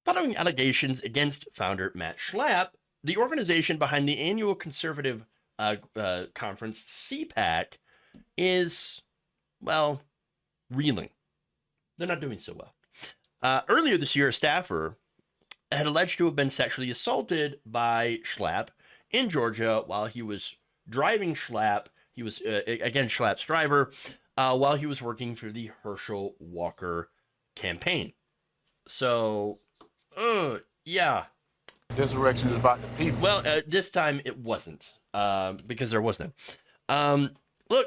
Following allegations against founder Matt Schlapp, the organization behind the annual conservative conference, CPAC, is, well, reeling. They're not doing so well. Earlier this year, a staffer had alleged to have been sexually assaulted by Schlapp in Georgia while he was driving Schlapp. He was, again, Schlapp's driver, while he was working for the Herschel Walker campaign. So, yeah. Insurrection is about the people. Well, this time it wasn't, because there was none. Look,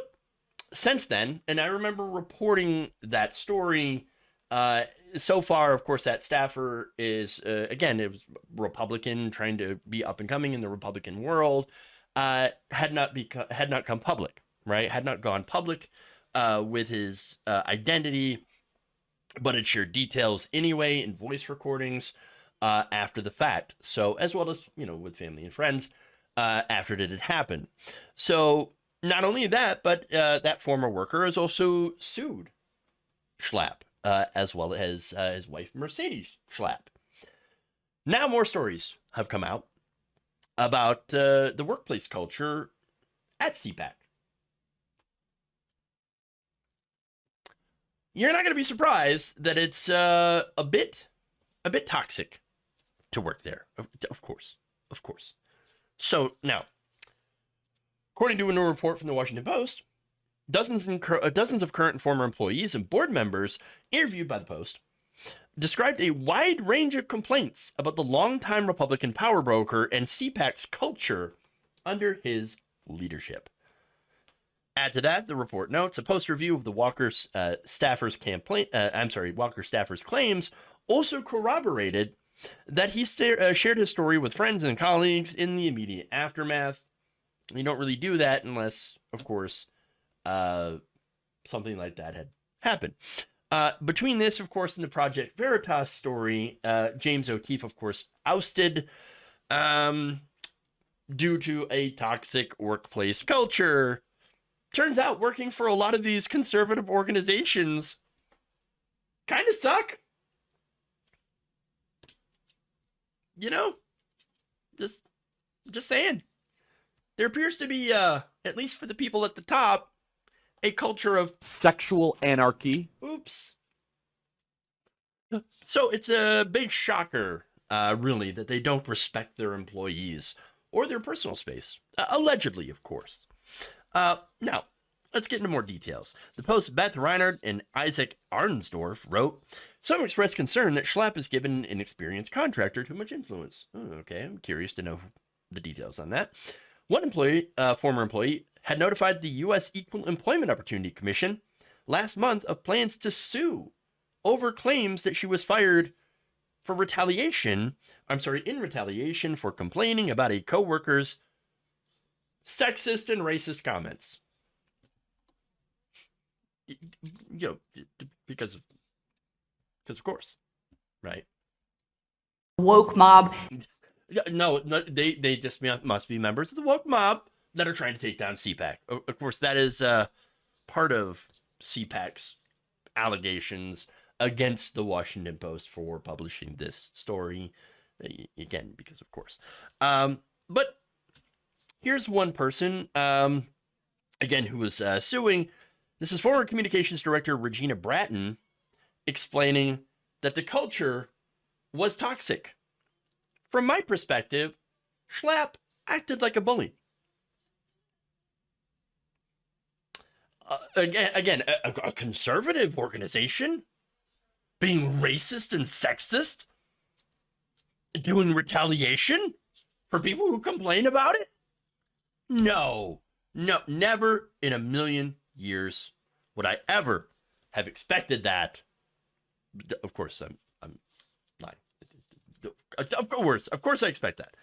since then, and I remember reporting that story, so far, of course, that staffer is, again, it was Republican, trying to be up and coming in the Republican world, had not come public, right? Had not gone public with his identity, but it shared details anyway in voice recordings after the fact. So, as well as, with family and friends after it had happened. So, not only that, but that former worker has also sued Schlapp, as well as his wife, Mercedes Schlapp. Now more stories have come out about the workplace culture at CPAC. You're not going to be surprised that it's a bit toxic to work there. Of course. So now, according to a new report from the Washington Post, dozens of current and former employees and board members interviewed by the Post described a wide range of complaints about the longtime Republican power broker and CPAC's culture under his leadership. Add to that, the report notes a Post review of the Walker staffer's claims also corroborated that he shared his story with friends and colleagues in the immediate aftermath. You don't really do that unless, of course, something like that had happened. Between this, of course, and the Project Veritas story, James O'Keefe, of course, ousted due to a toxic workplace culture. Turns out working for a lot of these conservative organizations kind of suck. Just saying. There appears to be, at least for the people at the top, a culture of sexual anarchy. Oops. So it's a big shocker, really, that they don't respect their employees or their personal space. Allegedly, of course. Now, let's get into more details. The Post's Beth Reinhardt and Isaac Arnsdorf wrote, some expressed concern that Schlapp has given an experienced contractor too much influence. Oh, okay, I'm curious to know the details on that. One former employee, had notified the U.S. Equal Employment Opportunity Commission last month of plans to sue over claims that she was fired in retaliation for complaining about a coworker's sexist and racist comments. Because of course, right? Woke mob. No, they just must be members of the woke mob that are trying to take down CPAC. Of course, that is part of CPAC's allegations against the Washington Post for publishing this story. Again, because of course. But here's one person, again, who was suing. This is former communications director Regina Bratton explaining that the culture was toxic. From my perspective, Schlapp acted like a bully. Again, a conservative organization being racist and sexist, doing retaliation for people who complain about it? No, never in a million years would I ever have expected that. Of course, I'm lying. Of course I expect that.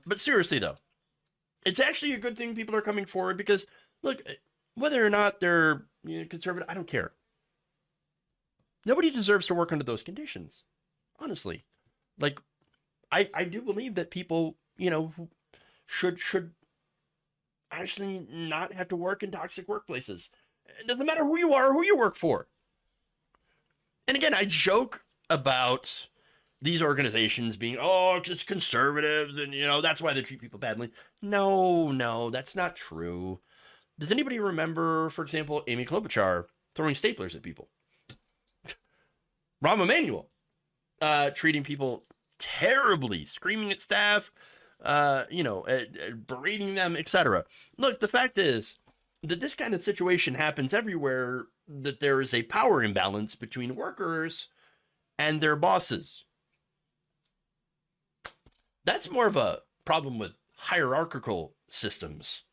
But seriously, though, it's actually a good thing people are coming forward because, look, whether or not they're conservative, I don't care. Nobody deserves to work under those conditions, honestly. Like, I do believe that people, should actually not have to work in toxic workplaces. It doesn't matter who you are or who you work for. And again, I joke about these organizations being, oh, just conservatives, and that's why they treat people badly. No, that's not true. Does anybody remember, for example, Amy Klobuchar throwing staplers at people? Rahm Emanuel treating people terribly, screaming at staff, berating them, etc. Look, the fact is that this kind of situation happens everywhere, that there is a power imbalance between workers and their bosses. That's more of a problem with hierarchical systems,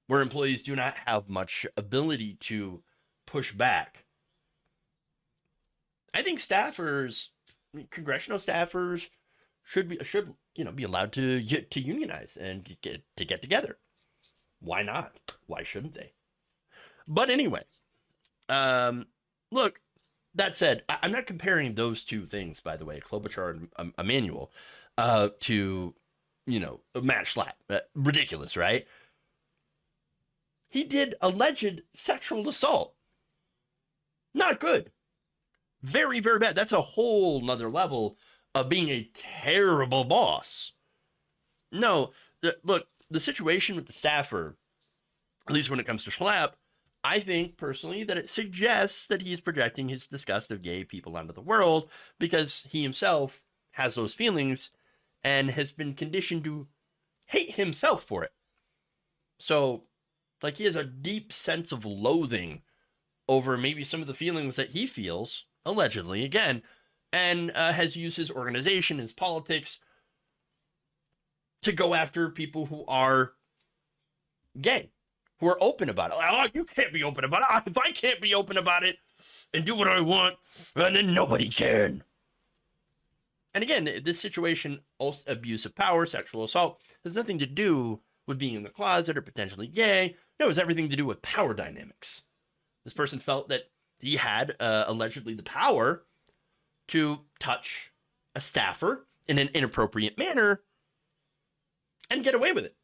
where employees do not have much ability to push back. I think staffers, congressional staffers, should be allowed to unionize and get together. Why not? Why shouldn't they? But anyway, look. That said, I'm not comparing those two things, by the way, Klobuchar and Emanuel, to Matt Schlapp. Ridiculous, right? He did alleged sexual assault. Not good. Very, very bad. That's a whole nother level of being a terrible boss. No, look, the situation with the staffer, at least when it comes to Schlapp, I think personally that it suggests that he's projecting his disgust of gay people onto the world, because he himself has those feelings and has been conditioned to hate himself for it. So, like, he has a deep sense of loathing over maybe some of the feelings that he feels, allegedly, again, and has used his organization, his politics, to go after people who are gay, who are open about it. Oh, you can't be open about it. If I can't be open about it and do what I want, then nobody can. And again, this situation, abuse of power, sexual assault, has nothing to do with being in the closet or potentially gay. No, it has everything to do with power dynamics. This person felt that he had allegedly the power to touch a staffer in an inappropriate manner and get away with it.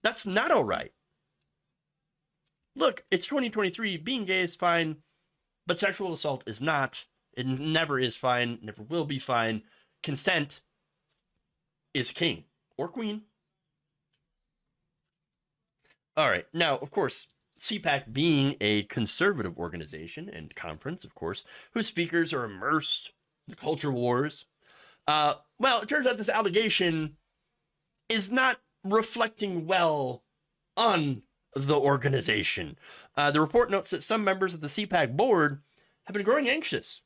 That's not all right. Look, it's 2023. Being gay is fine, but sexual assault is not. It never is fine, never will be fine. Consent is king or queen. All right. Now, of course, CPAC being a conservative organization and conference, of course, whose speakers are immersed in the culture wars. Well, it turns out this allegation is not reflecting well on the organization. The report notes that some members of the CPAC board have been growing anxious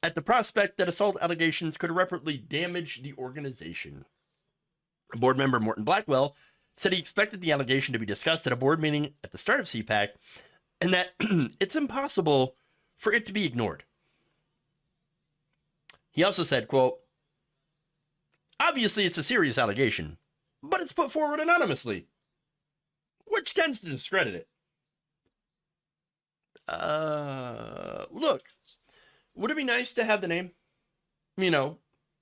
at the prospect that assault allegations could irreparably damage the organization. Board member Morton Blackwell said he expected the allegation to be discussed at a board meeting at the start of CPAC, and that it's impossible for it to be ignored. He also said, quote, "Obviously it's a serious allegation, but it's put forward anonymously, which tends to discredit it." Look, would it be nice to have the name?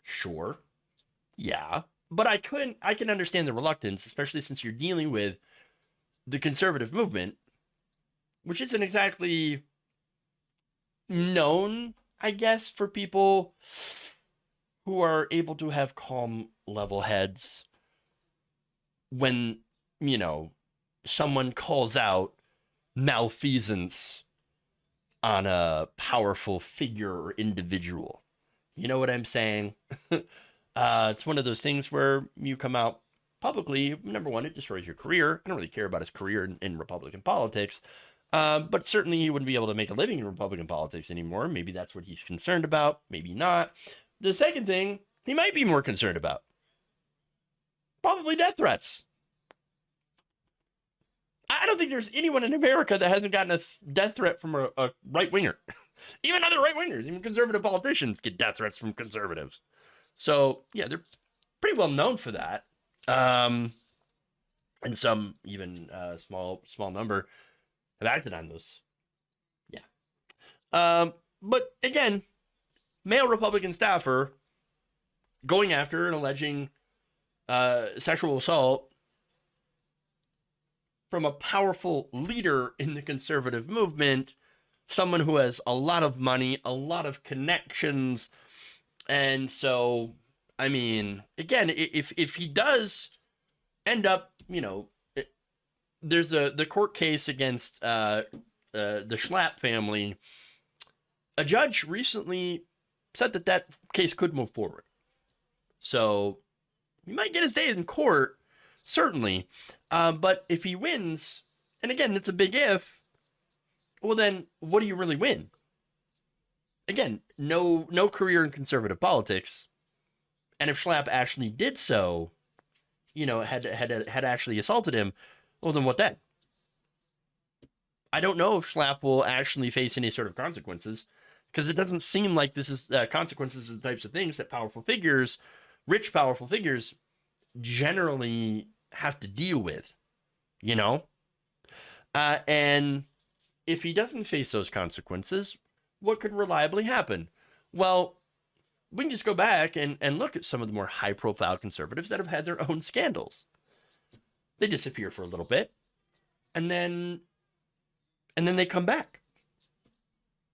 Sure. Yeah. But I can understand the reluctance, especially since you're dealing with the conservative movement, which isn't exactly known, I guess, for people who are able to have calm, level heads when, someone calls out malfeasance on a powerful figure or individual. You know what I'm saying? It's one of those things where you come out publicly. Number one, it destroys your career. I don't really care about his career in Republican politics, but certainly he wouldn't be able to make a living in Republican politics anymore. Maybe that's what he's concerned about. Maybe not. The second thing he might be more concerned about, probably death threats. I don't think there's anyone in America that hasn't gotten a death threat from a right-winger. Even other right-wingers, even conservative politicians get death threats from conservatives. So, yeah, they're pretty well known for that. And some, even small number, have acted on those. Yeah. But again, male Republican staffer going after and alleging sexual assault from a powerful leader in the conservative movement someone who has a lot of money, a lot of connections. And so, I mean, again, if he does end up, there's the court case against the Schlapp family. A judge recently said that case could move forward. So he might get his day in court, certainly. But if he wins, and again, it's a big if, well, then what do you really win? Again, no career in conservative politics. And if Schlapp actually did so, had actually assaulted him, well, then what then? I don't know if Schlapp will actually face any sort of consequences, because it doesn't seem like this is consequences of the types of things that rich, powerful figures generally have to deal with, and if he doesn't face those consequences, what could reliably happen? Well, we can just go back and look at some of the more high-profile conservatives that have had their own scandals. They disappear for a little bit, and then they come back.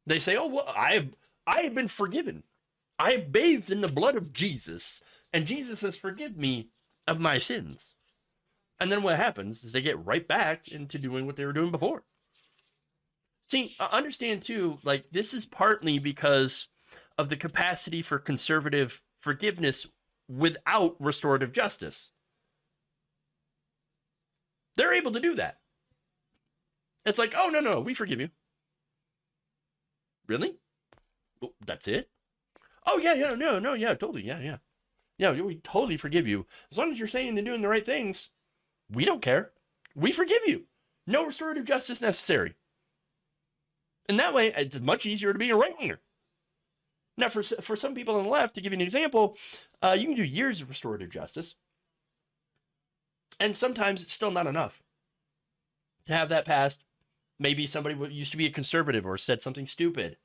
They say, "Oh, well, I have been forgiven. I have bathed in the blood of Jesus, and Jesus has forgiven me of my sins." And then what happens is they get right back into doing what they were doing before. See, understand too, like, this is partly because of the capacity for conservative forgiveness without restorative justice. They're able to do that. It's like, "Oh, no, we forgive you." Really? Well, that's it? "Oh, yeah, no, yeah, totally, yeah. Yeah, we totally forgive you. As long as you're saying and doing the right things, we don't care. We forgive you. No restorative justice necessary." And that way, it's much easier to be a right-winger. Now, for some people on the left, to give you an example, you can do years of restorative justice, and sometimes it's still not enough to have that passed. Maybe somebody used to be a conservative or said something stupid.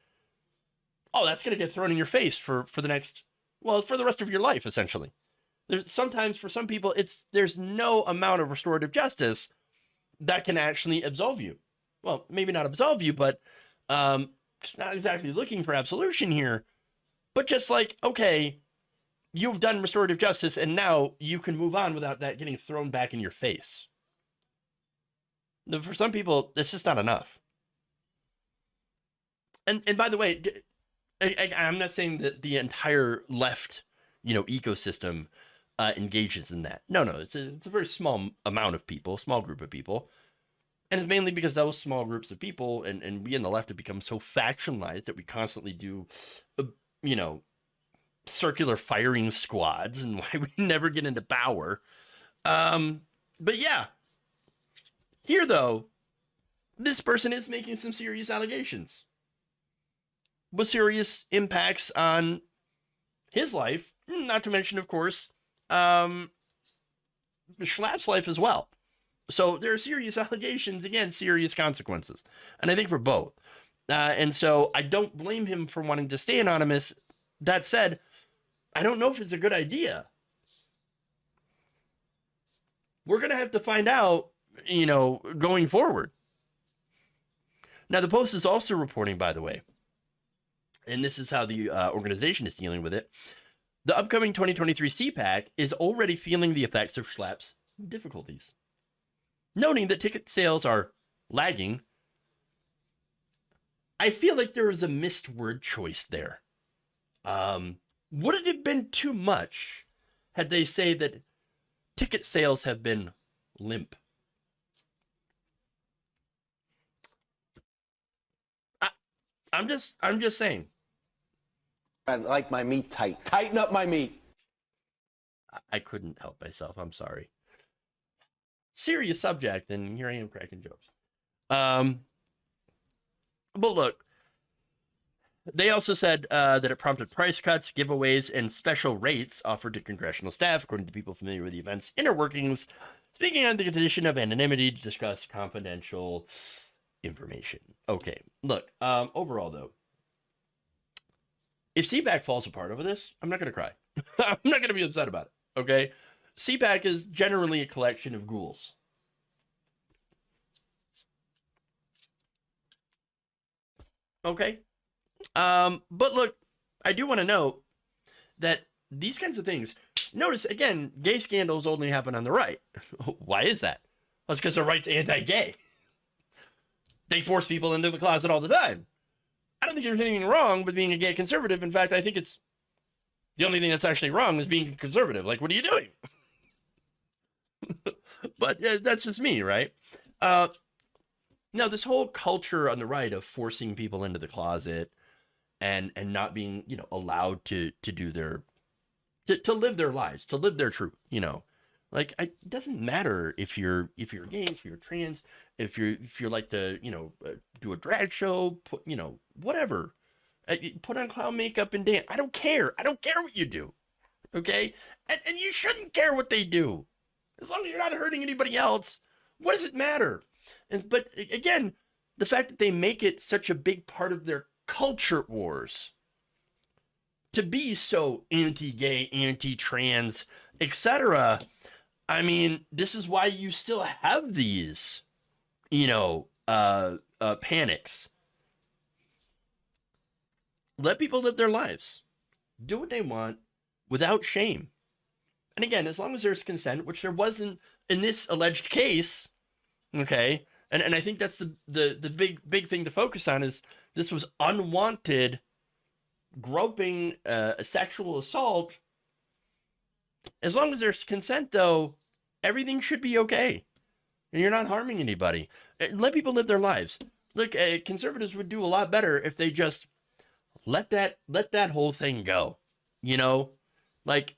Oh, that's going to get thrown in your face for the rest of your life, essentially. Sometimes for some people, there's no amount of restorative justice that can actually absolve you. Well, maybe not absolve you, but it's not exactly looking for absolution here. But just like, okay, you've done restorative justice, and now you can move on without that getting thrown back in your face. For some people, it's just not enough. And by the way, I'm not saying that the entire left, ecosystem engages in that. No, it's a very small amount of people, small group of people. And it's mainly because those small groups of people and we in the left have become so factionalized that we constantly do, circular firing squads, and why we never get into power. But yeah. Here, though, this person is making some serious allegations with serious impacts on his life, not to mention, of course, Schlapp's life as well. So there are serious allegations, again, serious consequences. And I think for both. And so I don't blame him for wanting to stay anonymous. That said, I don't know if it's a good idea. We're going to have to find out, going forward. Now, the Post is also reporting, by the way, and this is how the organization is dealing with it. The upcoming 2023 CPAC is already feeling the effects of Schlapp's difficulties, noting that ticket sales are lagging. I feel like there was a missed word choice there. Would it have been too much had they say that ticket sales have been limp? I'm just saying. I like my meat tight. Tighten up my meat. I couldn't help myself. I'm sorry. Serious subject, and here I am cracking jokes. But look, they also said that it prompted price cuts, giveaways, and special rates offered to congressional staff, according to people familiar with the event's inner workings, speaking on the condition of anonymity to discuss confidential information. Okay, look, overall, though, if CPAC falls apart over this, I'm not going to cry. I'm not going to be upset about it, okay? CPAC is generally a collection of ghouls. Okay. But look, I do want to note that these kinds of things, notice again, gay scandals only happen on the right. Why is that? Well, it's because the right's anti-gay. They force people into the closet all the time. I don't think there's anything wrong with being a gay conservative. In fact, I think it's the only thing that's actually wrong is being a conservative. Like, what are you doing? But that's just me, right? Now, this whole culture on the right of forcing people into the closet and not being, allowed to do their, to live their lives, to live their truth, like it doesn't matter if you're gay, if you're trans, if you're like to, do a drag show, put, whatever, put on clown makeup and dance. I don't care. I don't care what you do. Okay. And you shouldn't care what they do. As long as you're not hurting anybody else, what does it matter? But again, the fact that they make it such a big part of their culture wars to be so anti-gay, anti-trans, etc. I mean, this is why you still have these, panics. Let people live their lives. Do what they want without shame. And again, as long as there's consent, which there wasn't in this alleged case, okay, and I think that's the big thing to focus on is this was unwanted groping, a sexual assault. As long as there's consent, though, everything should be okay, and you're not harming anybody. Let people live their lives. Look, conservatives would do a lot better if they just let that whole thing go. Like,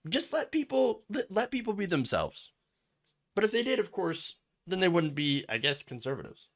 just let people be themselves. But if they did, of course, then they wouldn't be, I guess, conservatives.